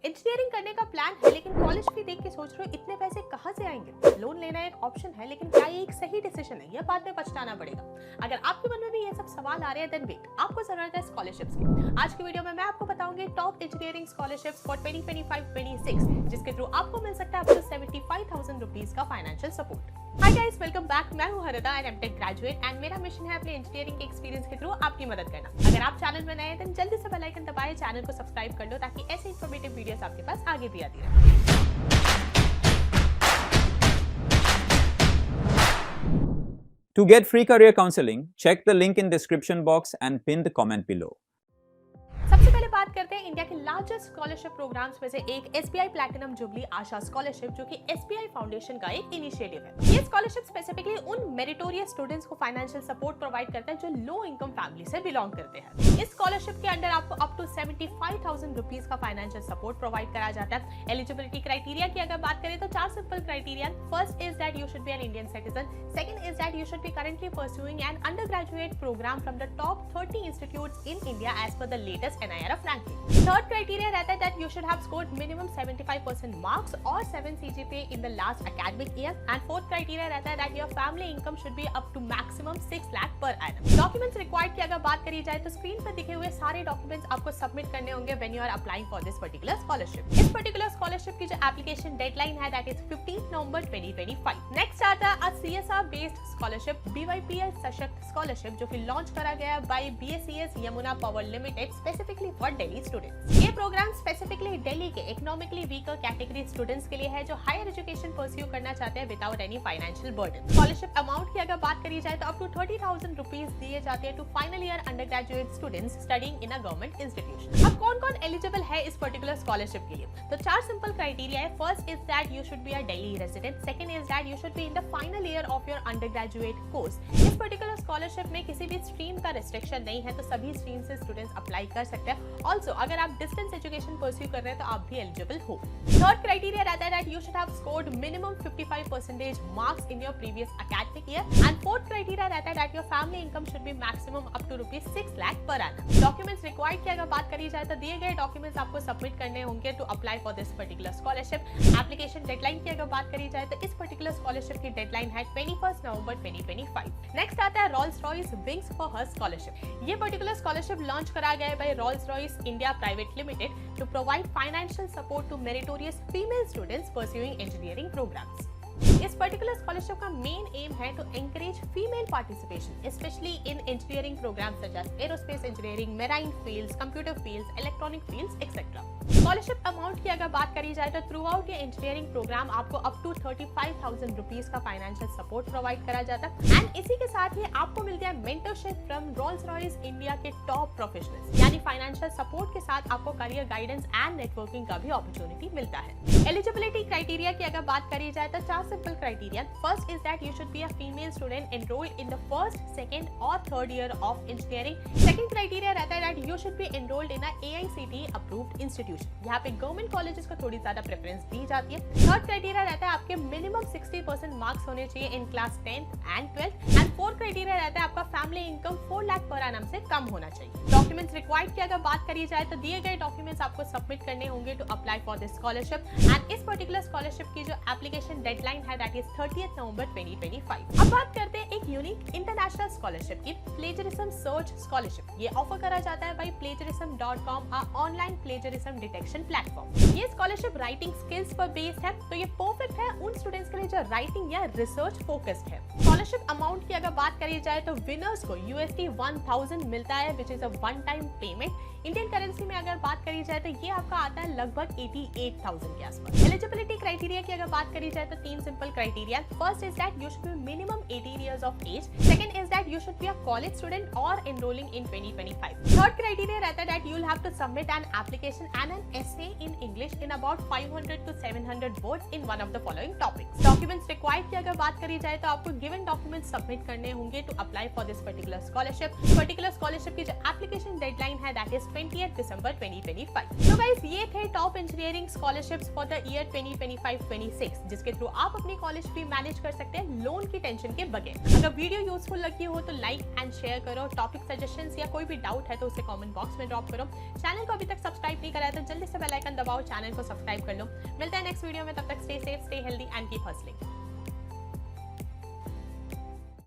Engineering करने का plan है लेकिन कॉलेज फी देख के सोच रहे हो इतने पैसे कहाँ से आएंगे। लोन लेना एक ऑप्शन है लेकिन क्या ये एक सही डिसीजन है, यह बाद में पछताना पड़ेगा। अगर आपके मन में भी ये सब सवाल आ रहे हैं देन वेट, आपको जरूरत है स्कॉलरशिप्स की। आज की वीडियो में मैं आपको बताऊंगी टॉप इंजीनियरिंग स्कॉलरशिप्स फॉर 2025-26 जिसके थ्रू आपको मिल सकता है अप टू 75,000 रुपीज का financial support. Hi guys, welcome back. मैं हूं हरिता एंड एमटेक ग्रेजुएट एंड मेरा मिशन है अपने इंजीनियरिंग के एक्सपीरियंस के थ्रू आपकी मदद करना। अगर आप चैनल में नए हैं तो जल्दी से बेल आइकन दबाएं, चैनल को सब्सक्राइब कर लो ताकि ऐसे इंफॉर्मेटिव वीडियोस आपके पास आगे भी आती रहे। To get free career counseling, check the link in description box and pin the comment below. सबसे पहले बात करते हैं इंडिया के लार्जेस्ट स्कॉलरशिप प्रोग्राम्स में से एक SBI प्लैटिनम जुबली आशा स्कॉलरशिप, जो कि SBI फाउंडेशन का एक इनिशिएटिव है। ये स्कॉलरशिप स्पेसिफिकली उन मेरिटोरियस स्टूडेंट्स को फाइनेंशियल सपोर्ट प्रोवाइड करता है जो लो इनकम फैमिली से बिलोंग करते हैं। इस स्कॉलरशिप के अंडर आपको अप टू 75,000 रुपीज का फाइनेंशियल सपोर्ट प्रोवाइड करा जाता है। एलिजिबिलिटी क्राइटेरिया की अगर बात करें तो 4 simple criteria. First is that you should be an Indian citizen, second is that you should be currently pursuing an undergraduate program from the top 30 institutes in India as per the latest NIRF ranking. Third criteria रहता है that you should have scored minimum 75% marks or 7 CGPA in the last academic year. And fourth criteria रहता है that your family income should be up to maximum 6 lakh per annum. Documents required की अगर बात करी जाए तो screen पर दिखे हुए सारे डॉक्यूमेंट्स आपको सबमिट करने होंगे when you are applying for this particular scholarship. इस particular scholarship की जो application deadline है that is 15th November 2025. Next आता है CSR based scholarship BYPL सशक्त scholarship, जो कि लॉन्च करा गया by BSES Yamuna power limited specifically for Delhi students. ये प्रोग्राम स्पेसिफिकली दिल्ली के इकोनॉमिकली वीकर कैटेगरी स्टूडेंट्स के लिए है जो हायर एजुकेशन परस्यू करना चाहते हैं without any financial burden. Scholarship amount की अगर बात करी जाए तो अप टू 30,000 रुपीज दिए जाते हैं to final year undergraduate students studying in a government institution. अब कौन कौन एलिजिबल है इस पर्टिकुलर स्कॉलरशिप के लिए, तो 4 सिंपल क्राइटेरिया है। First is that you should be a Delhi resident, second is that you should be in the final year of your under graduate course. इस पर्टिकुलर स्कॉलरशिप में किसी भी स्ट्रीम का रिस्ट्रिक्शन नहीं है, तो सभी स्ट्रीम से स्टूडेंट्स अप्लाई कर सकते हैं। ऑल्सो अगर आप डिस्टेंस एजुकेशन परस्यू कर रहे हैं तो आप भी एलिजिबल हो। थर्ड क्राइटेरिया रहता है that you should have scored minimum 55% marks in your previous academic year. And fourth criteria रहता है that your family income should be maximum up to rupees 6 lakh per annum. Documents required की अगर बात करी जाए तो दिए गए डॉक्यूमेंट्स आपको सबमिट करने होंगे to apply for this particular scholarship. Application deadline की अगर बात करी जाए तो इस पर्टिकुलर स्कॉलरशिप की डेडलाइन है 21 नवंबर 2025। नेक्स्ट आता है Rolls Royce wings for her scholarship. ये पर्टिकुलर स्कॉलरशिप लॉन्च करा गया है by Rolls Royce India private limited to provide financial support to meritorious female students pursuing engineering programs. इस पर्टिकुलर स्कॉलरशिप का मेन एम है to encourage female participation specially in engineering programs such as aerospace engineering, marine fields, computer fields, electronic fields etcetera. Scholarship amount की अगर बात करी जाए तो throughout ये इंजीनियरिंग प्रोग्राम आपको अप टू 35,000 रुपीज का फाइनेंशियल सपोर्ट प्रोवाइड करा जाता है। एंड इसी के साथ ही आपको मिलता है mentorship from Rawls Royce India के टॉप प्रोफेशनल्स, यानी फाइनेंशियल सपोर्ट के साथ आपको करियर गाइडेंस एंड नेटवर्किंग का भी अपॉर्चुनिटी मिलता है। एलिजिबिलिटी क्राइटेरिया की अगर बात करी जाए तो 4 simple criteria. First is that you should be a female student enrolled in the first, second or third year of engineering. Second criteria रहता है that you should be enrolled in a AICTE approved institution. यहाँ पे government colleges को थोड़ी ज्यादा preference दी जाती है। Third criteria रहता है आपके मिनिमम 60% मार्क्स होने चाहिए in class 10th and 12th। And fourth criteria रहता है आपका family income 4 lakh per annum से कम होना चाहिए। डॉक्यूमेंट्स रिक्वायर्ड की अगर बात करी जाए तो दिए गए डॉक्यूमेंट्स आपको सबमिट करने होंगे to apply for this scholarship. And इस पर्टिकुलर स्कॉलरशिप की जो एप्लीकेशन डेडलाइन है दैट इज 30th नवंबर 2025। अब बात करते हैं एक यूनिक इंटरनेशनल स्कॉलरशिप की, प्लेजरिज्म सर्च स्कॉलरशिप। ये ऑफर करा जाता है by plagiarism.com, a online plagiarism detection platform. ये स्कॉलरशिप राइटिंग स्किल्स पर बेस्ड है, तो ये परफेक्ट है उन स्टूडेंट्स के लिए जो राइटिंग या रिसर्च फोकस्ड है। स्कॉलरशिप अमाउंट की अगर बात करी जाए तो विनर्स को USD 1000 मिलता है which is a one time payment. Indian currency में अगर बात करी जाए तो ये आपका आता है लगभग 88,000 के आसपास। एलिजिबिलिटी क्राइटेरिया की अगर बात करी जाए तो 3 simple criteria. First is that you should be minimum 18 years of age. Second is that you should be a college student or enrolling in 2025. Third criteria रहता है that you'll have to submit an application and an essay in English in about 500 to 700 words in one of the following topics. Documents required की अगर बात करी जाए तो आपको given document submit करने होंगे to apply for this particular scholarship. Particular scholarship की जो एप्लीकेशन डेडलाइन है दैट इज 20 दिसंबर 2025। तो गाइस ये थे top engineering scholarships for the year 2025-26 जिसके थ्रू आप अपनी कॉलेज फी मैनेज कर सकते हैं लोन की टेंशन के बगैर। अगर वीडियो यूजफुल लगी हो तो लाइक एंड शेयर करो, टॉपिक सजेशंस या कोई भी डाउट है तो उसे कमेंट बॉक्स में ड्रॉप करो। चैनल को अभी तक सब्सक्राइब नहीं करा है तो जल्दी से बेल आइकन दबाओ, चैनल को सब्सक्राइब कर लो। मिलते हैं नेक्स्ट वीडियो में, तब तक stay safe, stay healthy and keep hustling.